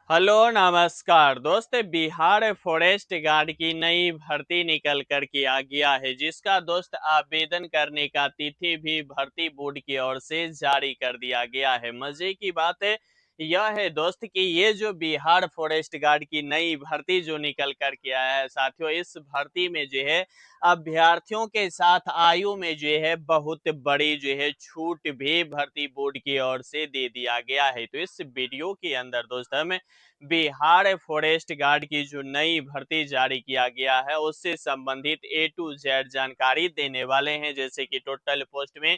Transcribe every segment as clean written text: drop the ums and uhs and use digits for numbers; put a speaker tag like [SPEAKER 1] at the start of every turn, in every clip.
[SPEAKER 1] Hello नमस्कार दोस्त। Bihar forest guard की नई भर्ती निकल कर के आ गया है, जिसका दोस्त आवेदन करने का तिथि भी भर्ती बोर्ड की ओर से जारी कर दिया गया है। मजे की बात है यह है दोस्त कि ये जो बिहार फॉरेस्ट गार्ड की नई भर्ती जो निकल कर के आया है साथियों, इस भर्ती में जो है अभ्यर्थियों के साथ आयु में जो है बहुत बड़ी जो है छूट भी भर्ती बोर्ड की ओर से दे दिया गया है। तो इस वीडियो के अंदर दोस्त हम बिहार फॉरेस्ट गार्ड की जो नई भर्ती जारी किया गया है उससे संबंधित ए टू जेड जानकारी देने वाले हैं। जैसे कि टोटल पोस्ट में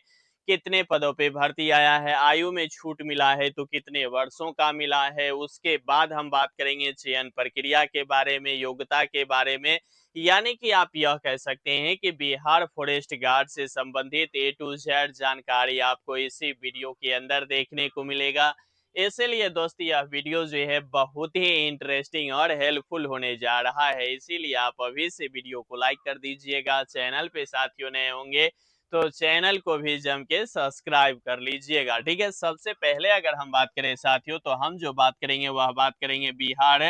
[SPEAKER 1] कितने पदों पे भर्ती आया है, आयु में छूट मिला है तो कितने वर्षों का मिला है, उसके बाद हम बात करेंगे चयन प्रक्रिया के बारे में, योग्यता के बारे में। यानी कि आप यह कह सकते हैं कि बिहार फॉरेस्ट गार्ड से संबंधित ए टू जेड जानकारी आपको इसी वीडियो के अंदर देखने को मिलेगा। इसीलिए दोस्त यह वीडियो जो है बहुत ही इंटरेस्टिंग और हेल्पफुल होने जा रहा है, इसीलिए आप अभी से वीडियो को लाइक कर दीजिएगा। चैनल पे साथियों नए होंगे तो चैनल को भी जम के सब्सक्राइब कर लीजिएगा। ठीक है, सबसे पहले अगर हम बात करें साथियों तो हम जो बात करेंगे वह बात करेंगे बिहार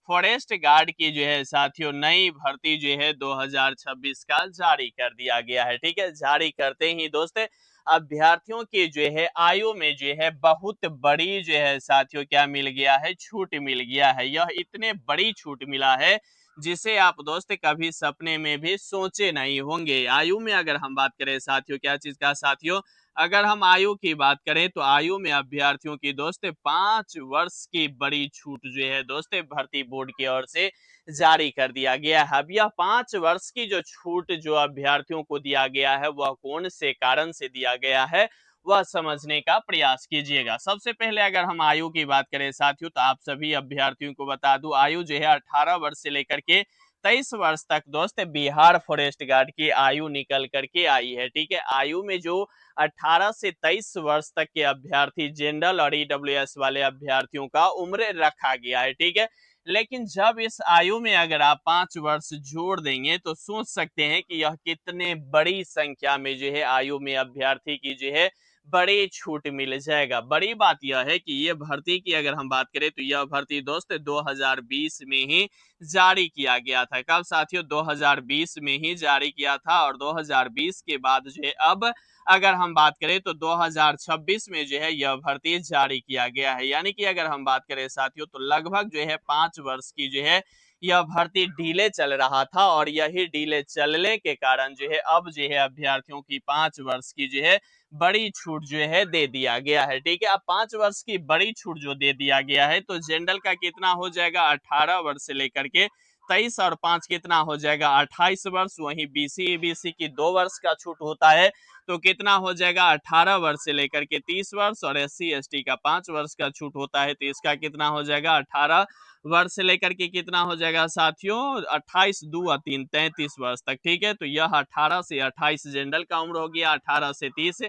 [SPEAKER 1] फॉरेस्ट गार्ड की जो है साथियों नई भर्ती जो है 2026 का जारी कर दिया गया है। ठीक है, जारी करते ही दोस्त अभ्यर्थियों की जो है आयु में जो है बहुत बड़ी जो है साथियों क्या मिल गया है, छूट मिल गया है। यह इतने बड़ी छूट मिला है जिसे आप दोस्त कभी सपने में भी सोचे नहीं होंगे। आयु में अगर हम बात करें साथियों, क्या चीज का साथियों, अगर हम आयु की बात करें तो आयु में अभ्यर्थियों की दोस्त 5 वर्ष की बड़ी छूट जो है दोस्त भर्ती बोर्ड की ओर से जारी कर दिया गया है। अब यह 5 वर्ष की जो छूट जो अभ्यर्थियों को दिया गया है वह कौन से कारण से दिया गया है, वह समझने का प्रयास कीजिएगा। सबसे पहले अगर हम आयु की बात करें साथियों तो आप सभी अभ्यर्थियों को बता दूं आयु जो है 18 वर्ष से लेकर के 23 वर्ष तक दोस्त बिहार फॉरेस्ट गार्ड की आयु निकल करके आई है। ठीक है, आयु में जो 18 से 23 वर्ष तक के अभ्यर्थी जनरल और ईडब्ल्यूएस वाले अभ्यर्थियों का उम्र रखा गया है। ठीक है, लेकिन जब इस आयु में अगर आप 5 वर्ष जोड़ देंगे तो सोच सकते हैं कि यह कितने बड़ी संख्या में जो है आयु में अभ्यर्थी की जो है बड़ी छूट मिल जाएगा। बड़ी बात यह है कि ये भर्ती की अगर हम बात करें तो यह भर्ती दोस्त 2020 में ही जारी किया गया था। कब साथियों, 2020 में ही जारी किया था और 2020 के बाद जो है अब अगर हम बात करें तो 2026 में जो है यह भर्ती जारी किया गया है। यानी कि अगर हम बात करें साथियों तो लगभग जो है 5 वर्ष की जो है यह भर्ती डिले चल रहा था और यही डिले चलने के कारण जो है अब जो है अभ्यर्थियों की 5 वर्ष की जो है बड़ी छूट जो है दे दिया गया है। ठीक है, अब 5 वर्ष की बड़ी छूट जो दे दिया गया है तो जनरल का कितना हो जाएगा, 18 वर्ष से लेकर के 23 और 5 कितना हो जाएगा, 28 वर्ष। वहीं बीसी ईबीसी की 2 वर्ष का छूट होता है तो कितना हो जाएगा, 18 वर्ष से लेकर के 30 वर्ष। और एससी एसटी का 5 वर्ष का छूट होता है तो इसका कितना हो जाएगा, 18 वर्ष से लेकर के कितना हो जाएगा साथियों, 28 2 और 3 33 वर्ष तक। ठीक है, तो यह 18 से 28 जनरल का उम्र हो गया, 18 से 30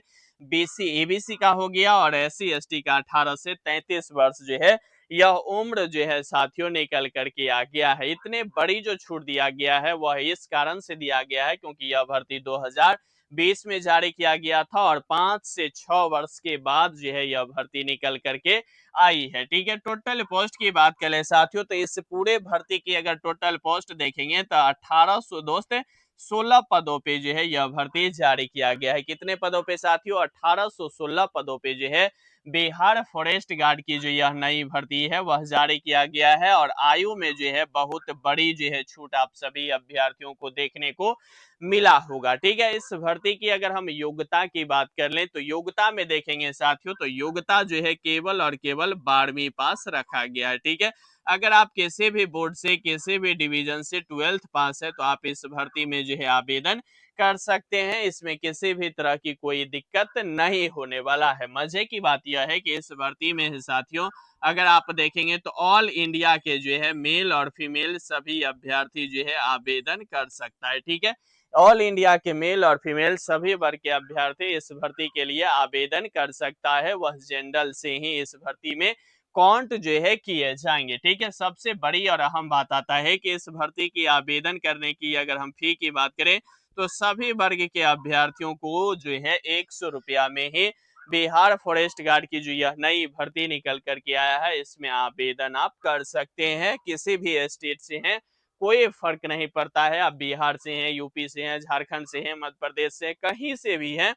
[SPEAKER 1] बीसी ईबीसी का हो गया और एससी एसटी का 18 से 33 वर्ष जो है यह उम्र जो है साथियों निकल करके आ गया है। इतने बड़ी जो छूट दिया गया है वह इस कारण से दिया गया है क्योंकि यह भर्ती 2020 में जारी किया गया था और 5 से 6 वर्ष के बाद जो है यह भर्ती निकल करके आई है। ठीक है, टोटल पोस्ट की बात करें साथियों तो इस पूरे भर्ती की अगर टोटल पोस्ट देखेंगे तो 1800 दोस्त 16 पदों पे जो है यह भर्ती जारी किया गया है। कितने पदों पे साथियों, 1816 पदों पे जो है बिहार फॉरेस्ट गार्ड की जो यह नई भर्ती है वह जारी किया गया है और आयु में जो है बहुत बड़ी जो है छूट आप सभी अभ्यर्थियों को देखने को मिला होगा। ठीक है, इस भर्ती की अगर हम योग्यता की बात कर लें तो योग्यता में देखेंगे साथियों तो योग्यता जो है केवल और केवल 12वीं पास रखा गया है। ठीक है, अगर आप किसी भी बोर्ड से किसी भी डिवीजन से 12th पास है तो आप इस भर्ती में जो है आवेदन कर सकते हैं। इसमें किसी भी तरह की कोई दिक्कत नहीं होने वाला है। मजे की बात यह है कि इस भर्ती में साथियों अगर आप देखेंगे तो ऑल इंडिया के जो है मेल और फीमेल सभी अभ्यर्थी जो है आवेदन कर सकता है। ठीक है, ऑल इंडिया के मेल और फीमेल सभी वर्ग के अभ्यर्थी इस भर्ती के लिए आवेदन कर सकता है। वह जनरल से ही इस भर्ती में काउंट जो है किए जाएंगे। ठीक है, सबसे बड़ी और अहम बात आता है कि इस भर्ती की आवेदन करने की अगर हम फी की बात करें तो सभी वर्ग के अभ्यर्थियों को जो है 100 रुपया में ही बिहार फॉरेस्ट गार्ड की जो यह नई भर्ती निकल कर के आया है, इसमें आवेदन आप कर सकते हैं। किसी भी स्टेट से हैं, कोई फर्क नहीं पड़ता है। आप बिहार से हैं, यूपी से हैं, झारखंड से हैं, मध्य प्रदेश से, कहीं से भी हैं,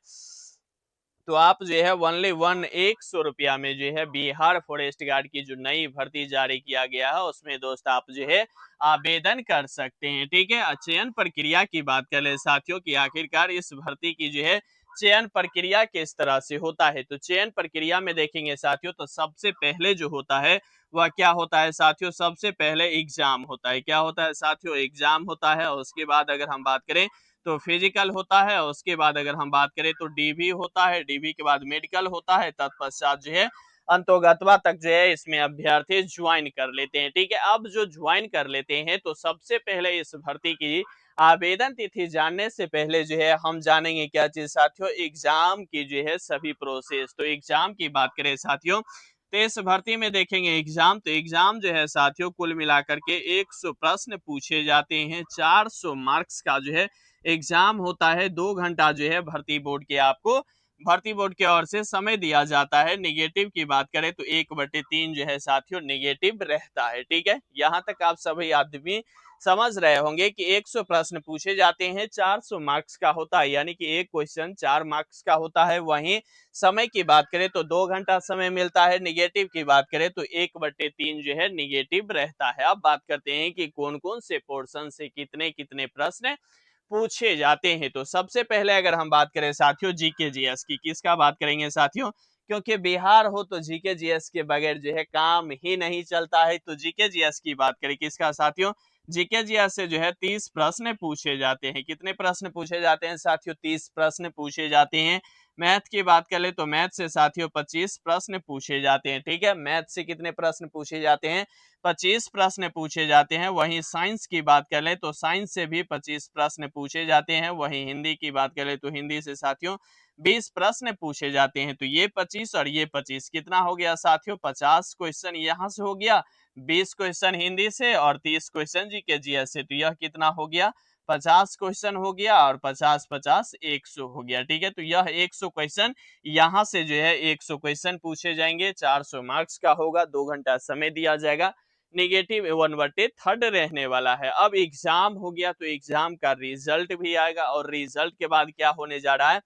[SPEAKER 1] तो आप जो है ओनली 100 में जो है बिहार फॉरेस्ट गार्ड की जो नई भर्ती जारी किया गया है, उसमें दोस्त आप जो है आवेदन कर सकते हैं। ठीक है, चयन प्रक्रिया की बात कर ले साथियों कि आखिरकार इस भर्ती की जो है चयन प्रक्रिया किस तरह से होता है। तो चयन प्रक्रिया में देखेंगे साथियों, तो सबसे पहले जो होता है वह क्या होता है साथियों, सबसे पहले एग्जाम होता है। क्या होता है साथियों, एग्जाम होता है। उसके बाद अगर हम बात करें तो फिजिकल होता है। उसके बाद अगर हम बात करें तो डीवी होता है। डीवी के बाद मेडिकल होता है। तत्पश्चात जो है अंतोगत्वा तक जो है इसमें अभ्यर्थी ज्वाइन कर लेते हैं। ठीक है, अब जो ज्वाइन कर लेते हैं तो सबसे पहले इस भर्ती की आवेदन तिथि जानने से पहले जो है हम जानेंगे क्या चीज साथियों, एग्जाम की जो है सभी प्रोसेस। तो एग्जाम की बात करें साथियों, तो इस भर्ती में देखेंगे एग्जाम, तो एग्जाम जो है साथियों कुल मिलाकर के 100 प्रश्न पूछे जाते हैं। 400 मार्क्स का जो है एग्जाम होता है। 2 घंटा जो है भर्ती बोर्ड की ओर से समय दिया जाता है। निगेटिव की बात करें तो 1/3 जो है साथियों निगेटिव रहता है। ठीक है, यहाँ तक आप सभी आदमी समझ रहे होंगे कि 100 प्रश्न पूछे जाते हैं, 400 मार्क्स का होता है, यानी कि एक क्वेश्चन 4 मार्क्स का होता है। वहीं समय की बात करें तो 2 घंटा समय मिलता है। निगेटिव की बात करें तो 1/3 जो है निगेटिव रहता है। अब बात करते हैं कि कौन कौन से पोर्शन से कितने कितने प्रश्न पूछे जाते हैं। तो सबसे पहले अगर हम बात करें साथियों जीके जीएस की, किसका बात करेंगे साथियों, क्योंकि बिहार हो तो जीके जीएस के बगैर जो है काम ही नहीं चलता है। तो जीके जीएस की बात करें किसका साथियों, जीके जीएस से जो है 30 प्रश्न पूछे जाते हैं। कितने प्रश्न पूछे जाते हैं साथियों, 30 प्रश्न पूछे जाते हैं। मैथ की बात करें तो मैथ से साथियों 25 प्रश्न पूछे जाते हैं। ठीक है, मैथ से कितने प्रश्न पूछे जाते हैं, 25 प्रश्न पूछे जाते हैं। वहीं साइंस की बात कर ले तो साइंस से भी 25 प्रश्न पूछे जाते हैं। वहीं हिंदी की बात करें तो हिंदी से साथियों 20 प्रश्न पूछे जाते हैं। तो ये 25 और ये 25 कितना हो गया साथियों, 50 क्वेश्चन यहाँ से हो गया, 20 क्वेश्चन हिंदी से और 30 क्वेश्चन जीके जीएस से। तो यह कितना हो गया, 50 क्वेश्चन हो गया और 50-50 100 हो गया। ठीक है, तो यह 100 क्वेश्चन यहाँ से जो है 100 क्वेश्चन पूछे जाएंगे। 400 मार्क्स का होगा, 2 घंटा समय दिया जाएगा। निगेटिव 1/3 रहने वाला है। अब एग्जाम हो गया तो एग्जाम का रिजल्ट भी आएगा और रिजल्ट के बाद क्या होने जा रहा है,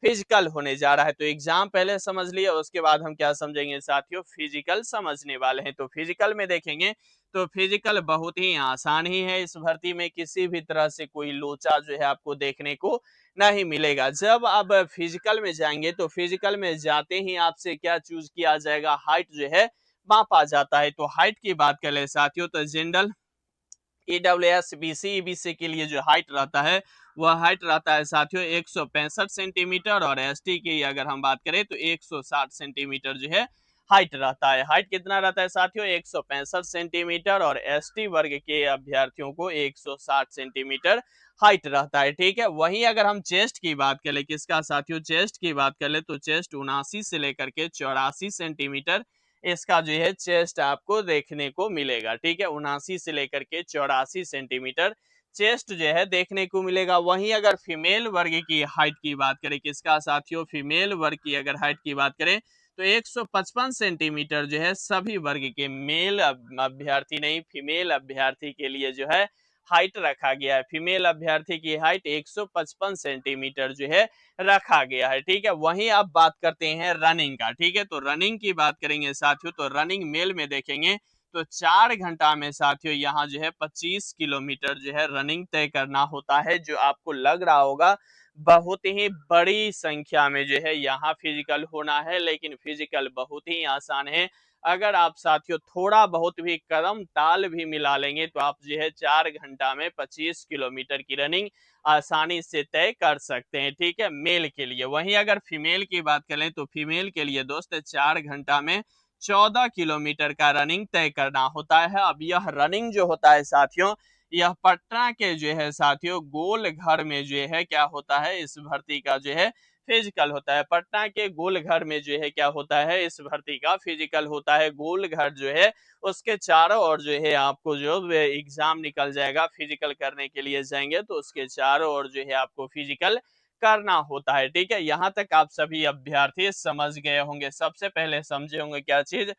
[SPEAKER 1] फिजिकल होने जा रहा है। तो एग्जाम पहले समझ लिए, उसके बाद हम क्या समझेंगे साथियों, फिजिकल समझने वाले हैं। तो फिजिकल में देखेंगे तो फिजिकल बहुत ही आसान ही है। इस भर्ती में किसी भी तरह से कोई लोचा जो है आपको देखने को नहीं मिलेगा। जब आप फिजिकल में जाएंगे तो फिजिकल में जाते ही आपसे क्या चूज किया जाएगा, हाइट जो है मापा जाता है। तो हाइट की बात कर ले साथियों, तो जनरल ईडब्ल्यूएस बीसी ईबीसी के लिए जो हाइट रहता है वह हाइट रहता है साथियों 165 सेंटीमीटर, और एसटी की अगर हम बात करें तो 160 सेंटीमीटर जो है हाइट रहता है। हाइट कितना रहता है साथियों, 165 सेंटीमीटर, और एसटी वर्ग के अभ्यर्थियों को 160 सेंटीमीटर हाइट रहता है। ठीक है, वहीं अगर हम चेस्ट की बात करें, किसका साथियों, चेस्ट की बात करें तो चेस्ट 79 से लेकर के 84 सेंटीमीटर इसका जो है चेस्ट आपको देखने को मिलेगा। ठीक है, 79 से लेकर के 84 सेंटीमीटर चेस्ट जो है देखने को मिलेगा। वहीं अगर फीमेल वर्ग की हाइट की बात करें, किसका साथियों, फीमेल वर्ग की अगर हाइट की बात करें तो 155 सेंटीमीटर जो है सभी वर्ग के मेल अभ्यर्थी नहीं, फीमेल अभ्यर्थी के लिए जो है हाइट रखा गया है। फीमेल अभ्यर्थी की हाइट 155 सेंटीमीटर जो है रखा गया है। ठीक है, वहीं अब बात करते हैं रनिंग का। ठीक है, तो रनिंग की बात करेंगे साथियों, तो रनिंग मेल में देखेंगे तो 4 घंटा में साथियों यहाँ जो है 25 किलोमीटर जो है रनिंग तय करना होता है। जो आपको लग रहा होगा बहुत ही बड़ी संख्या में जो है यहाँ फिजिकल होना है, लेकिन फिजिकल बहुत ही आसान है। अगर आप साथियों थोड़ा बहुत भी कदम ताल भी मिला लेंगे तो आप जो है 4 घंटा में 25 किलोमीटर की रनिंग आसानी से तय कर सकते हैं। ठीक है, मेल के लिए। वहीं अगर फीमेल की बात करें तो फीमेल के लिए दोस्त 4 घंटा में 14 किलोमीटर का रनिंग तय करना होता है। अब यह रनिंग जो होता है साथियों, यह पटना के जो है साथियों गोल घर में जो है क्या होता है, इस भर्ती का जो है फिजिकल होता है। पटना के गोल घर में जो है क्या होता है, इस भर्ती का फिजिकल होता है। गोल घर जो है उसके चारों ओर जो है आपको जो एग्जाम निकल जाएगा, फिजिकल करने के लिए जाएंगे तो उसके चारों ओर जो है आपको फिजिकल करना होता है। ठीक है, यहाँ तक आप सभी अभ्यर्थी समझ गए होंगे। सबसे पहले समझे होंगे क्या चीज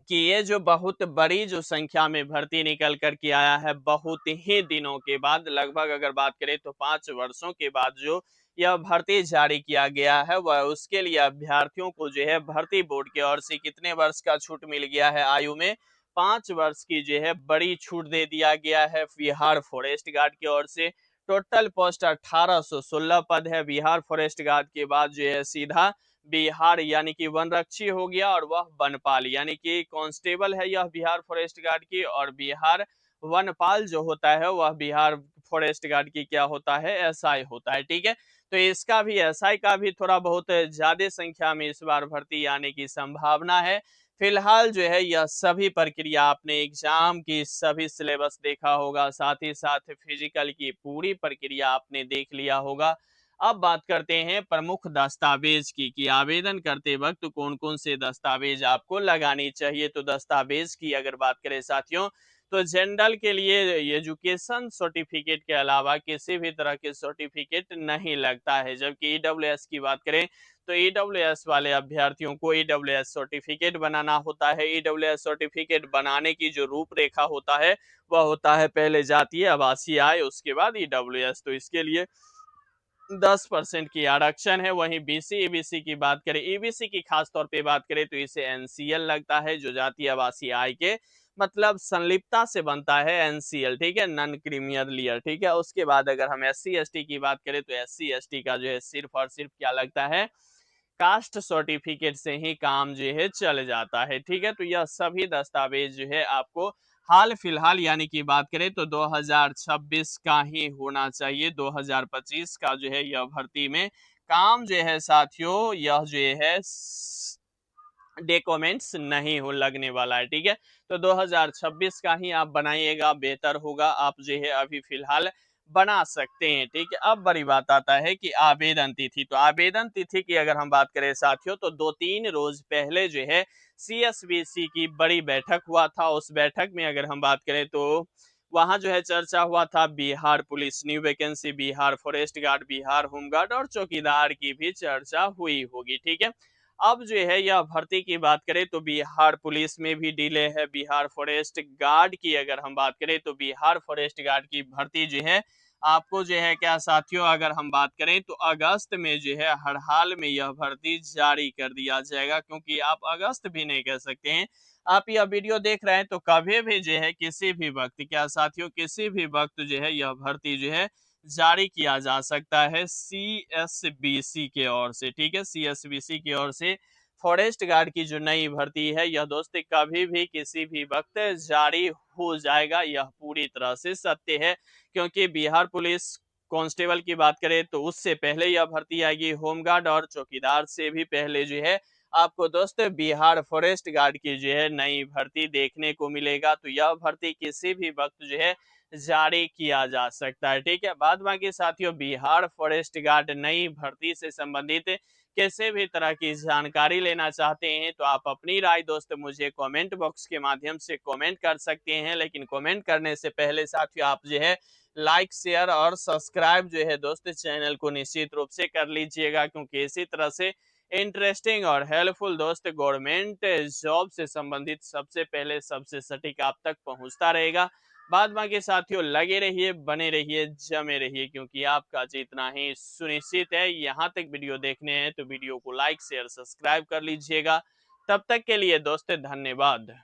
[SPEAKER 1] कि ये जो बहुत बड़ी जो संख्या में भर्ती निकल कर के आया है बहुत ही दिनों के बाद, लगभग अगर बात करें तो 5 वर्षों के बाद जो यह भर्ती जारी किया गया है, वह उसके लिए अभ्यर्थियों को जो है भर्ती बोर्ड की ओर से कितने वर्ष का छूट मिल गया है आयु में, 5 वर्ष की जो है बड़ी छूट दे दिया गया है बिहार फॉरेस्ट गार्ड की ओर से। टोटल पोस्ट 1816 पद है बिहार फॉरेस्ट गार्ड के बाद जो है सीधा बिहार यानी कि वनरक्षी हो गया, और वह वनपाल यानी कि कांस्टेबल है यह बिहार फॉरेस्ट गार्ड की, और बिहार वनपाल जो होता है वह बिहार फॉरेस्ट गार्ड की क्या होता है, एसआई होता है। ठीक है, तो इसका भी एसआई का भी थोड़ा बहुत ज्यादा संख्या में इस बार भर्ती आने की संभावना है। फिलहाल जो है यह सभी प्रक्रिया आपने एग्जाम की सभी सिलेबस देखा होगा, साथ ही साथ फिजिकल की पूरी प्रक्रिया आपने देख लिया होगा। अब बात करते हैं प्रमुख दस्तावेज की कि आवेदन करते वक्त कौन कौन से दस्तावेज आपको लगानी चाहिए। तो दस्तावेज की अगर बात करें साथियों, तो जनरल के लिए एजुकेशन सर्टिफिकेट के अलावा किसी भी तरह के सर्टिफिकेट नहीं लगता है, जबकि ईडब्ल्यूएस की बात करें तो ईडब्ल्यूएस वाले अभ्यर्थियों को ईडब्ल्यूएस सर्टिफिकेट बनाना होता है। ईडब्ल्यूएस सर्टिफिकेट बनाने की जो रूपरेखा होता है वह होता है पहले जातीय आवासीय आय, उसके बाद ईडब्ल्यूएस। तो इसके लिए 10% की आरक्षण है। वहीं बीसी ईबीसी की बात करें, ईबीसी की खास तौर पे बात करें तो इसे एनसीएल लगता है, जो जातीय आवासीय आय के मतलब संलिप्तता से बनता है एनसीएल। ठीक है, नॉन क्रीमियर लियर। ठीक है, उसके बाद अगर हम एससी एसटी की बात करें तो एससी एसटी का जो है सिर्फ और सिर्फ क्या लगता है, कास्ट सर्टिफिकेट से ही काम जो है चल जाता है। ठीक है, तो यह सभी दस्तावेज जो है आपको हाल फिलहाल यानी कि बात करें तो 2026 का ही होना चाहिए। 2025 का जो है यह भर्ती में काम जो है साथियों, यह जो है डॉक्यूमेंट्स नहीं हो लगने वाला है। ठीक है, तो 2026 का ही आप बनाइएगा, बेहतर होगा। आप जो है अभी फिलहाल बना सकते हैं। ठीक है, अब बड़ी बात आता है कि आवेदन तिथि। तो आवेदन तिथि की अगर हम बात करें साथियों, तो 2-3 रोज पहले जो है सीएसबीसी की बड़ी बैठक हुआ था। उस बैठक में अगर हम बात करें तो वहां जो है चर्चा हुआ था Bihar police new vacancy, Bihar forest guard, Bihar home guard और चौकीदार की भी चर्चा हुई होगी। ठीक है, अब जो है यह भर्ती की बात करें तो बिहार पुलिस में भी डिले है। बिहार फॉरेस्ट गार्ड की अगर हम बात करें तो बिहार फॉरेस्ट गार्ड की भर्ती जो है आपको जो है क्या साथियों, अगर हम बात करें तो अगस्त में जो है हर हाल में यह भर्ती जारी कर दिया जाएगा, क्योंकि आप अगस्त भी नहीं कह सकते हैं। आप यह वीडियो देख रहे हैं तो कभी भी जो है किसी भी वक्त क्या साथियों, किसी भी वक्त जो है यह भर्ती जो है जारी किया जा सकता है सीएसबीसी के ओर से। ठीक है, सीएसबीसी की ओर से फॉरेस्ट गार्ड की जो नई भर्ती है यह दोस्त कभी भी किसी भी वक्त जारी हो जाएगा, यह पूरी तरह से सत्य है। क्योंकि बिहार पुलिस कांस्टेबल की बात करें तो उससे पहले यह भर्ती आएगी, होमगार्ड और चौकीदार से भी पहले जो है आपको दोस्त बिहार फॉरेस्ट गार्ड की जो है नई भर्ती देखने को मिलेगा। तो यह भर्ती किसी भी वक्त जो है जारी किया जा सकता है। ठीक है, बाद बाकी साथियों बिहार फॉरेस्ट गार्ड नई भर्ती से संबंधित किसी भी तरह की जानकारी लेना चाहते हैं तो आप अपनी राय दोस्त मुझे कमेंट बॉक्स के माध्यम से कमेंट कर सकते हैं। लेकिन कमेंट करने से पहले साथियों आप जो है लाइक शेयर और सब्सक्राइब जो है दोस्त चैनल को निश्चित रूप से कर लीजिएगा, क्योंकि इसी तरह से इंटरेस्टिंग और हेल्पफुल दोस्त गवर्नमेंट जॉब से संबंधित सबसे पहले सबसे सटीक आप तक पहुंचता रहेगा। बाद बाकी साथियों लगे रहिए, बने रहिए, जमे रहिए, क्योंकि आपका जीतना ही सुनिश्चित है। यहाँ तक वीडियो देखने हैं तो वीडियो को लाइक शेयर सब्सक्राइब कर लीजिएगा। तब तक के लिए दोस्त धन्यवाद।